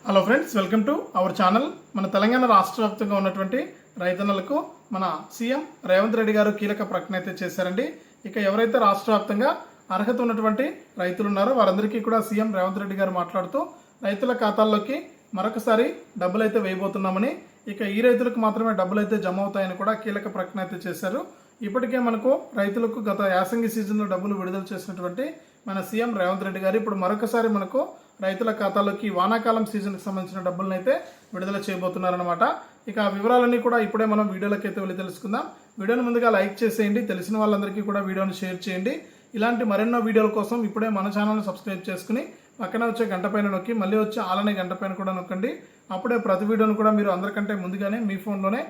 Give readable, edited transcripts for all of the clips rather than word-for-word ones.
Hello friends, welcome to our channel. మన తెలంగాణ రాష్ట్ర వ్యాప్తంగా ఉన్నటువంటి రైతన్నలకు మన సీఎం రేవంత్ రెడ్డి గారు కీలక ప్రకటన అయితే చేశారండి. ఇక ఎవరైతే రాష్ట్ర వ్యాప్తంగా అర్హత ఉన్నటువంటి రైతులు ఉన్నారో వారందరికీ కూడా సీఎం రేవంత్ రెడ్డి గారు మాట్లాడుతూ రైతుల ఖాతాల్లోకి మరొకసారి డబ్బులు అయితే వేయబోతున్నామని, ఇక ఈ రైతులకు మాత్రమే డబ్బులు అయితే జమ అవుతాయని కూడా కీలక ప్రకటన అయితే చేశారు. ఇప్పటికే మనకు రైతులకు గత యాసంగి సీజన్లో డబ్బులు విడుదల చేసినటువంటి మన సీఎం రేవంత్ రెడ్డి గారు ఇప్పుడు మరొకసారి మనకు రైతుల ఖాతాలోకి వానాకాలం సీజన్కి సంబంధించిన డబ్బులను అయితే విడుదల చేయబోతున్నారనమాట. ఇక ఆ వివరాలన్నీ కూడా ఇప్పుడే మనం వీడియోలోకి అయితే వెళ్ళి తెలుసుకుందాం. వీడియోని ముందుగా లైక్ చేసేయండి, తెలిసిన వాళ్ళందరికీ కూడా వీడియోని షేర్ చేయండి. ఇలాంటి మరెన్నో వీడియోల కోసం ఇప్పుడే మన ఛానల్ని సబ్స్క్రైబ్ చేసుకుని పక్కన వచ్చే గంట పైన నొక్కి మళ్ళీ వచ్చే ఆలనే గంట పైన కూడా నొక్కండి. అప్పుడే ప్రతి వీడియోను కూడా మీరు అందరికంటే ముందుగానే మీ ఫోన్లోనే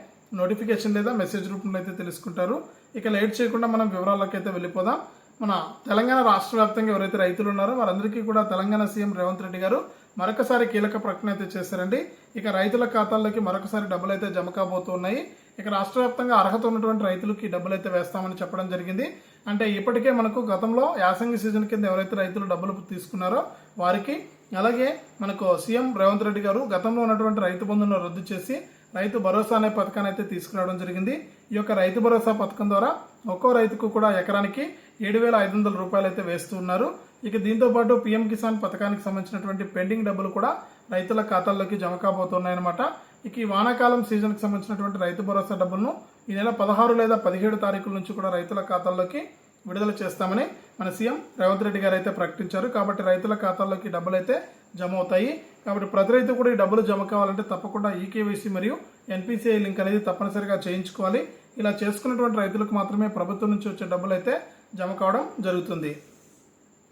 నోటిఫికేషన్ లేదా మెసేజ్ రూపంలో అయితే తెలుసుకుంటారు. ఇక లేట్ చేయకుండా మనం వివరాల్లోకి అయితే వెళ్ళిపోదాం. మన తెలంగాణ రాష్ట్ర వ్యాప్తంగా ఎవరైతే రైతులు ఉన్నారో వారందరికీ కూడా తెలంగాణ సీఎం రేవంత్ రెడ్డి గారు మరొకసారి కీలక ప్రకటన అయితే చేశారండి. ఇక రైతుల ఖాతాల్లోకి మరొకసారి డబ్బులు అయితే జమ కాబోతున్నాయి. ఇక రాష్ట్ర వ్యాప్తంగా అర్హత ఉన్నటువంటి రైతులకి డబ్బులు అయితే వేస్తామని చెప్పడం జరిగింది. అంటే ఇప్పటికే మనకు గతంలో యాసంగి సీజన్ కింద ఎవరైతే రైతులు డబ్బులు తీసుకున్నారో వారికి, అలాగే మనకు సీఎం రేవంత్ రెడ్డి గారు గతంలో ఉన్నటువంటి రైతు బంధును రద్దు చేసి రైతు భరోసా అనే పథకాన్ని అయితే తీసుకురావడం జరిగింది. ఈ యొక్క రైతు భరోసా పథకం ద్వారా ఒక్కో రైతుకు కూడా ఎకరానికి 7,500 రూపాయలు అయితే వేస్తూ ఉన్నారు. ఇక దీంతో పాటు పీఎం కిసాన్ పథకానికి సంబంధించినటువంటి పెండింగ్ డబ్బులు కూడా రైతుల ఖాతాల్లోకి జమ కాబోతున్నాయన్నమాట. ఇక ఈ వానాకాలం సీజన్కి సంబంధించినటువంటి రైతు భరోసా డబ్బులను ఈ నెల 16 లేదా 17 తారీఖుల నుంచి కూడా రైతుల ఖాతాల్లోకి విడుదల చేస్తామని మన సీఎం రేవంత్ రెడ్డి గారు అయితే ప్రకటించారు. కాబట్టి రైతుల ఖాతాల్లోకి డబ్బులు అయితే జమ అవుతాయి. కాబట్టి ప్రతి రైతు కూడా ఈ డబ్బులు జమ కావాలంటే తప్పకుండా ఈకేవైసీ మరియు ఎన్పిసిఐ లింక్ అనేది తప్పనిసరిగా చేయించుకోవాలి. ఇలా చేసుకున్నటువంటి రైతులకు మాత్రమే ప్రభుత్వం నుంచి వచ్చే డబ్బులు అయితే జమ కావడం జరుగుతుంది.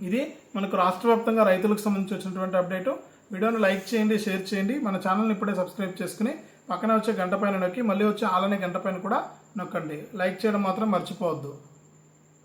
ఇది మనకు రాష్ట్ర వ్యాప్తంగా రైతులకు సంబంధించి వచ్చినటువంటి అప్డేటు. వీడియోను లైక్ చేయండి, షేర్ చేయండి. మన ఛానల్ని ఇప్పుడే సబ్స్క్రైబ్ చేసుకుని పక్కన వచ్చే గంట పైన నొక్కి మళ్ళీ వచ్చే ఆలనే గంట పైన కూడా నొక్కండి. లైక్ చేయడం మాత్రం మర్చిపోవద్దు.